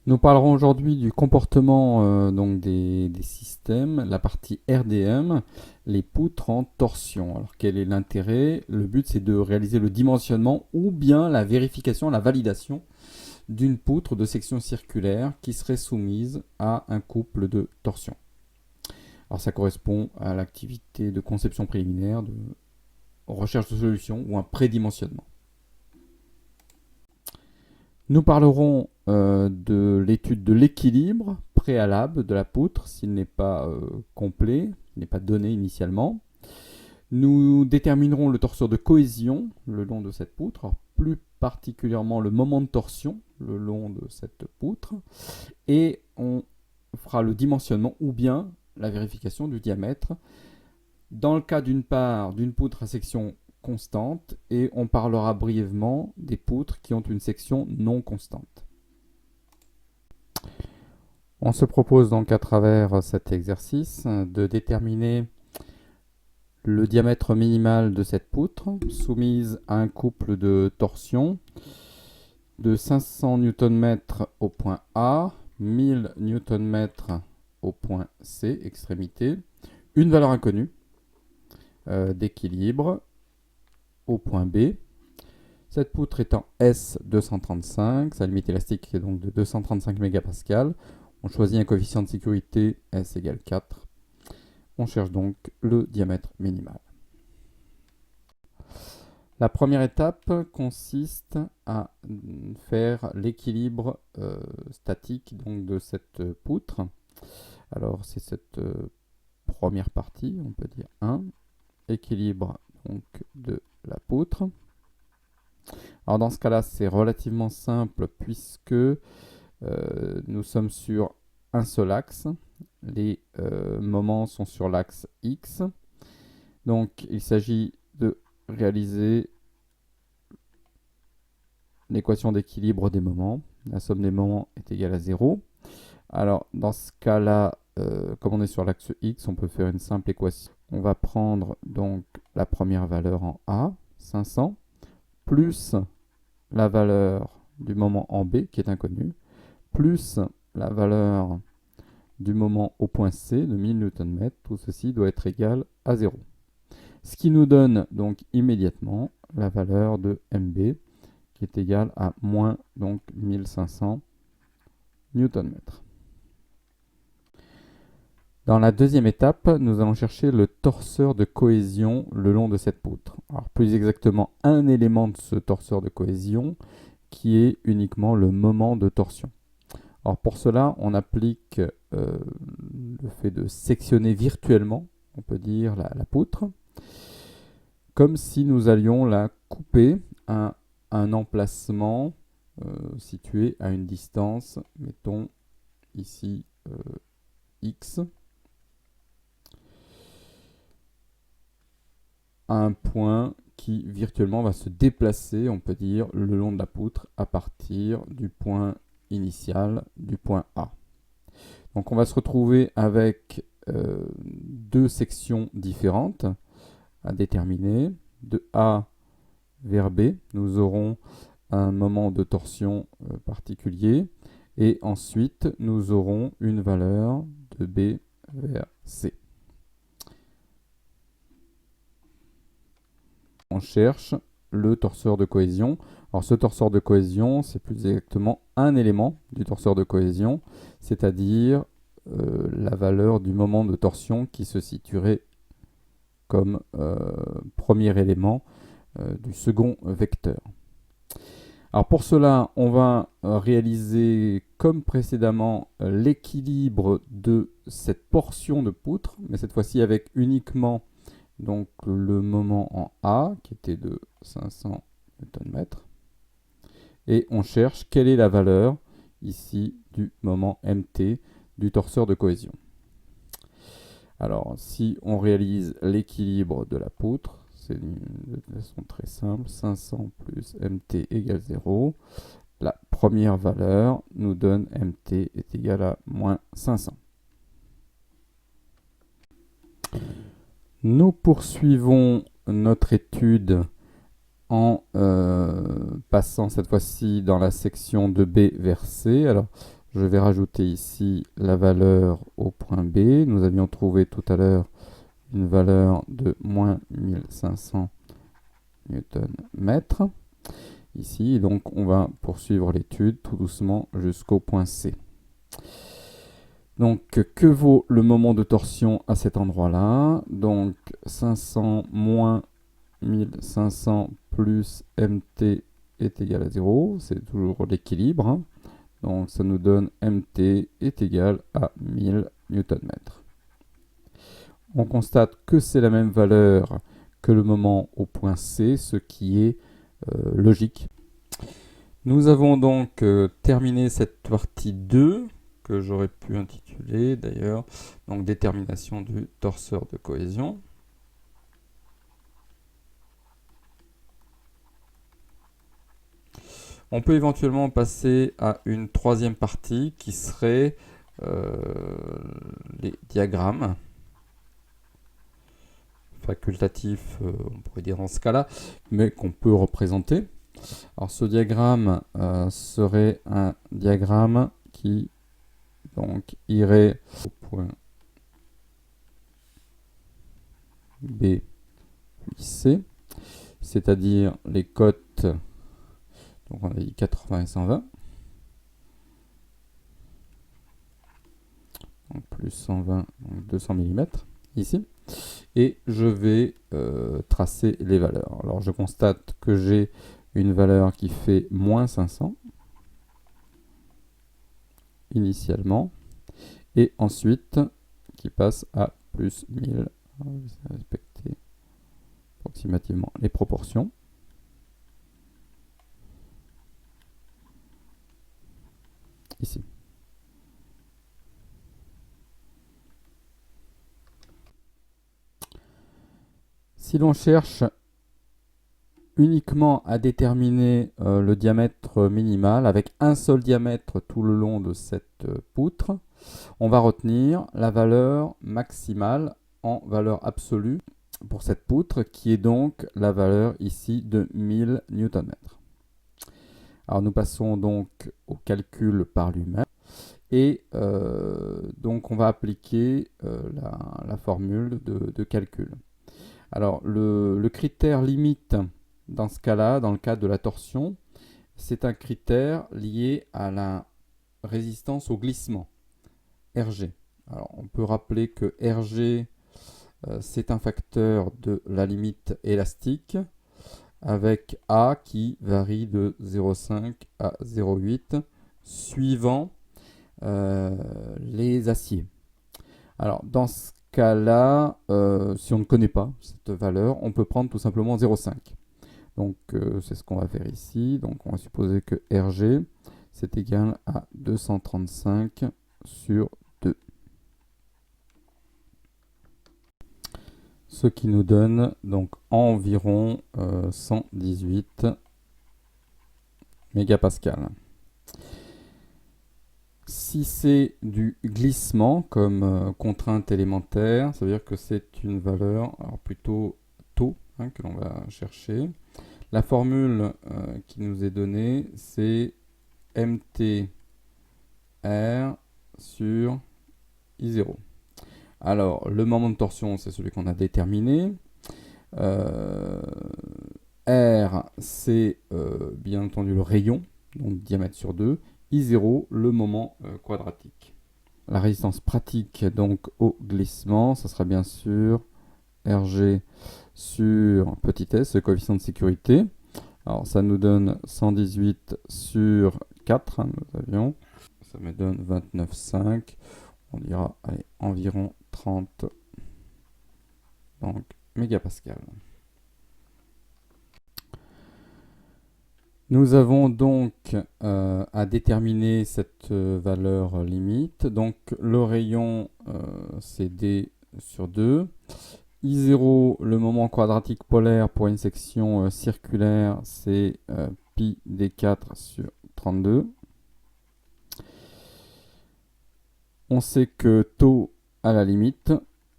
Nous parlerons aujourd'hui du comportement donc des systèmes, la partie RDM, les poutres en torsion. Alors quel est l'intérêt? Le but c'est de réaliser le dimensionnement ou bien la vérification, la validation d'une poutre de section circulaire qui serait soumise à un couple de torsion. Alors ça correspond à l'activité de conception préliminaire, de recherche de solution ou un prédimensionnement. Nous parlerons de l'étude de l'équilibre préalable de la poutre s'il n'est pas complet, n'est pas donné initialement. Nous déterminerons le torseur de cohésion le long de cette poutre, plus particulièrement le moment de torsion le long de cette poutre, et on fera le dimensionnement ou bien la vérification du diamètre. Dans le cas d'une part d'une poutre à section constante, et on parlera brièvement des poutres qui ont une section non constante. On se propose donc à travers cet exercice de déterminer le diamètre minimal de cette poutre soumise à un couple de torsion de 500 Nm au point A, 1000 Nm au point C, extrémité, une valeur inconnue d'équilibre au point B. Cette poutre étant S235, sa limite élastique est donc de 235 MPa. On choisit un coefficient de sécurité S égale 4. On cherche donc le diamètre minimal. La première étape consiste à faire l'équilibre statique donc, de cette poutre. Alors c'est cette première partie, on peut dire 1, équilibre donc, de la poutre. Alors dans ce cas-là, c'est relativement simple puisque nous sommes sur un seul axe. Les moments sont sur l'axe X. Donc il s'agit de réaliser l'équation d'équilibre des moments. La somme des moments est égale à 0. Alors dans ce cas-là, comme on est sur l'axe X, on peut faire une simple équation. On va prendre donc la première valeur en A, 500, plus la valeur du moment en B, qui est inconnue, plus la valeur du moment au point C de 1000 Nm, tout ceci doit être égal à 0. Ce qui nous donne donc immédiatement la valeur de MB, qui est égale à moins donc 1500 Nm. Dans la deuxième étape, nous allons chercher le torseur de cohésion le long de cette poutre. Alors plus exactement un élément de ce torseur de cohésion qui est uniquement le moment de torsion. Alors pour cela, on applique le fait de sectionner virtuellement, on peut dire, la poutre, comme si nous allions la couper à un emplacement situé à une distance, mettons ici X, à un point qui virtuellement va se déplacer, on peut dire, le long de la poutre à partir du point initial, du point A. Donc on va se retrouver avec deux sections différentes à déterminer. De A vers B, nous aurons un moment de torsion particulier et ensuite nous aurons une valeur de B vers C. On cherche le torseur de cohésion. Alors ce torseur de cohésion, c'est plus exactement un élément du torseur de cohésion, c'est-à-dire la valeur du moment de torsion qui se situerait comme premier élément du second vecteur. Alors pour cela, on va réaliser comme précédemment l'équilibre de cette portion de poutre, mais cette fois-ci avec uniquement donc le moment en A qui était de 500 Nm. Et on cherche quelle est la valeur ici du moment MT du torseur de cohésion. Alors si on réalise l'équilibre de la poutre, c'est de façon très simple, 500 plus MT égale 0. La première valeur nous donne MT est égal à moins 500. Nous poursuivons notre étude en passant cette fois-ci dans la section de B vers C. Alors, Je vais rajouter ici la valeur au point B. Nous avions trouvé tout à l'heure une valeur de moins 1500 Nm. Ici, donc on va poursuivre l'étude tout doucement jusqu'au point C. Donc, que vaut le moment de torsion à cet endroit-là? Donc, 500 moins 1500 plus mt est égal à 0. C'est toujours l'équilibre, hein. Donc, ça nous donne mt est égal à 1000 Nm. On constate que c'est la même valeur que le moment au point C, ce qui est logique. Nous avons donc terminé cette partie 2, que j'aurais pu intituler d'ailleurs, donc détermination du torseur de cohésion. On peut éventuellement passer à une troisième partie qui serait les diagrammes facultatifs, on pourrait dire dans ce cas-là, mais qu'on peut représenter. Alors ce diagramme serait un diagramme qui donc irait au point B puis C, c'est-à-dire les cotes, donc on a dit 80 et 120, donc plus 120, donc 200 mm ici, et je vais tracer les valeurs. Alors je constate que j'ai une valeur qui fait moins 500 initialement, et ensuite qui passe à plus 1000. Respecter approximativement les proportions. Ici. Si l'on cherche uniquement à déterminer le diamètre minimal avec un seul diamètre tout le long de cette poutre, on va retenir la valeur maximale en valeur absolue pour cette poutre qui est donc la valeur ici de 1000 Nm. Alors nous passons donc au calcul par lui-même et donc on va appliquer la formule de calcul. Alors le critère limite dans ce cas-là, dans le cas de la torsion, c'est un critère lié à la résistance au glissement, Rg. Alors on peut rappeler que Rg c'est un facteur de la limite élastique avec A qui varie de 0,5 à 0,8 suivant les aciers. Alors dans ce cas-là, si on ne connaît pas cette valeur, on peut prendre tout simplement 0,5. Donc c'est ce qu'on va faire ici. Donc on va supposer que Rg c'est égal à 235 sur 2. Ce qui nous donne donc environ 118 mégapascales. Si c'est du glissement comme contrainte élémentaire, ça veut dire que c'est une valeur alors plutôt taux que l'on va chercher. La formule qui nous est donnée, c'est MTR sur I0. Alors, le moment de torsion, c'est celui qu'on a déterminé. R, c'est bien entendu le rayon, donc diamètre sur 2. I0, le moment quadratique. La résistance pratique donc au glissement, ça sera bien sûr Rg sur petit s, le coefficient de sécurité. Alors ça nous donne 118 sur 4, nous avions. Ça me donne 29,5. On dira allez, environ 30 donc, mégapascal. Nous avons donc à déterminer cette valeur limite. Donc le rayon c'est d sur 2. I0, le moment quadratique polaire pour une section circulaire, c'est pi d4 sur 32. On sait que taux à la limite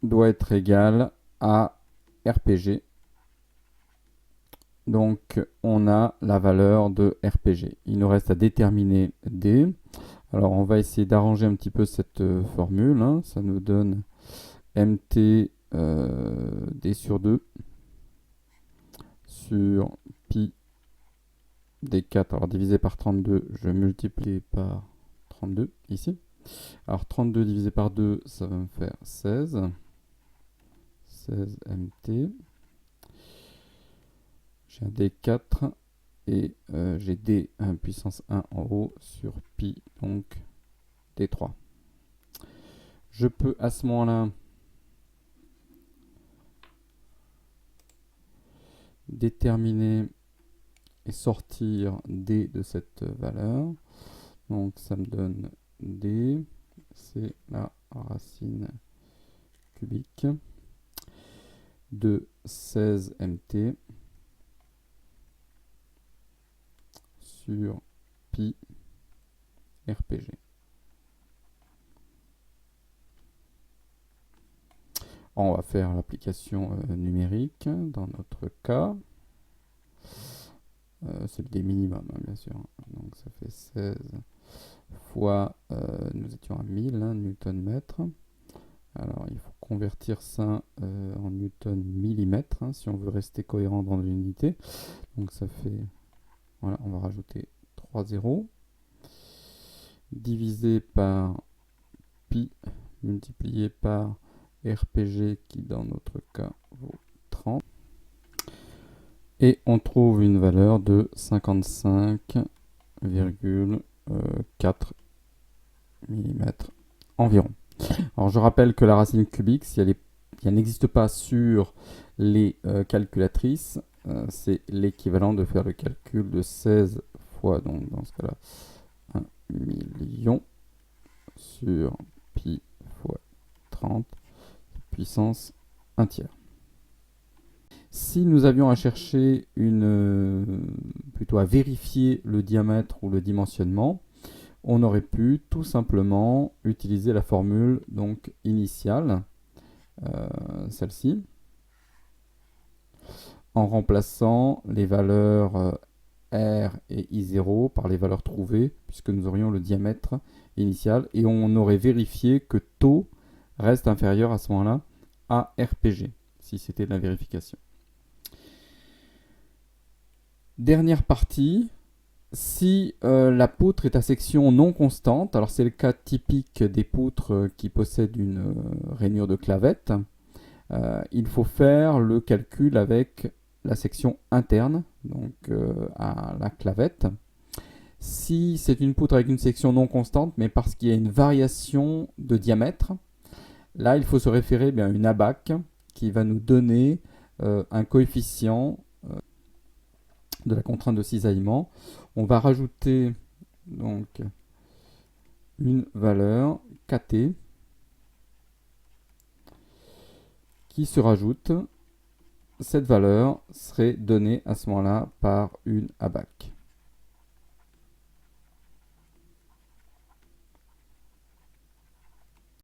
doit être égal à RPG. Donc on a la valeur de RPG. Il nous reste à déterminer D. Alors on va essayer d'arranger un petit peu cette formule, hein. Ça nous donne mt d sur 2 sur pi d4. Alors divisé par 32, je multiplie par 32 ici. Alors 32 divisé par 2, ça va me faire 16. 16 mt. J'ai un d4 et j'ai d puissance 1 en haut sur pi, donc d3. Je peux à ce moment-là déterminer et sortir d de cette valeur. Donc ça me donne d, c'est la racine cubique de 16 mt sur pi rpg. On va faire l'application numérique dans notre cas. C'est le D minimum, hein, bien sûr. Donc ça fait 16 fois, nous étions à 1000 hein, Newton-mètre. Alors il faut convertir ça en Newton-millimètre hein, si on veut rester cohérent dans l'unité. Donc ça fait, voilà, on va rajouter 3 zéros. Divisé par pi multiplié par RPG qui dans notre cas vaut 30. Et on trouve une valeur de 55,4 mm environ. Alors je rappelle que la racine cubique, si elle n'existe pas sur les calculatrices, c'est l'équivalent de faire le calcul de 16 fois, donc dans ce cas-là, 1 million sur pi fois 30 puissance 1 tiers. Si nous avions à chercher plutôt à vérifier le diamètre ou le dimensionnement, on aurait pu tout simplement utiliser la formule donc initiale, celle-ci, en remplaçant les valeurs R et I0 par les valeurs trouvées, puisque nous aurions le diamètre initial, et on aurait vérifié que taux reste inférieur à ce moment-là à RPG, si c'était de la vérification. Dernière partie, si la poutre est à section non constante, alors c'est le cas typique des poutres qui possèdent une rainure de clavette, il faut faire le calcul avec la section interne, donc à la clavette. Si c'est une poutre avec une section non constante, mais parce qu'il y a une variation de diamètre, là il faut se référer à une abaque qui va nous donner un coefficient de la contrainte de cisaillement. On va rajouter donc une valeur kt qui se rajoute. Cette valeur serait donnée à ce moment-là par une abaque.